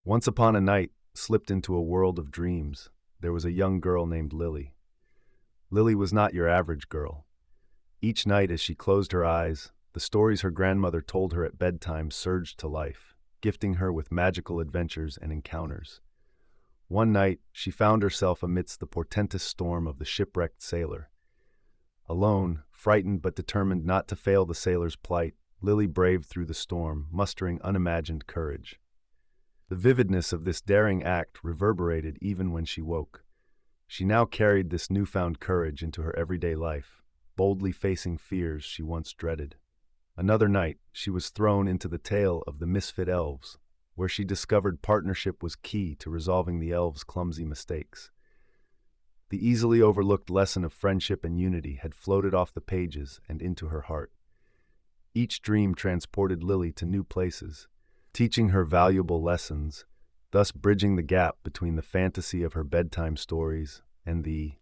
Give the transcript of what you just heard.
Once upon a night, slipped into a world of dreams, there was a young girl named Lily. Lily was not your average girl. Each night as she closed her eyes, the stories her grandmother told her at bedtime surged to life, gifting her with magical adventures and encounters. One night, she found herself amidst the portentous storm of the shipwrecked sailor. Alone, frightened but determined not to fail the sailor's plight, Lily braved through the storm, mustering unimagined courage. The vividness of this daring act reverberated even when she woke. She now carried this newfound courage into her everyday life, boldly facing fears she once dreaded. Another night, she was thrown into the tale of the misfit elves, where she discovered partnership was key to resolving the elves' clumsy mistakes. The easily overlooked lesson of friendship and unity had floated off the pages and into her heart. Each dream transported Lily to new places, teaching her valuable lessons, thus bridging the gap between the fantasy of her bedtime stories and the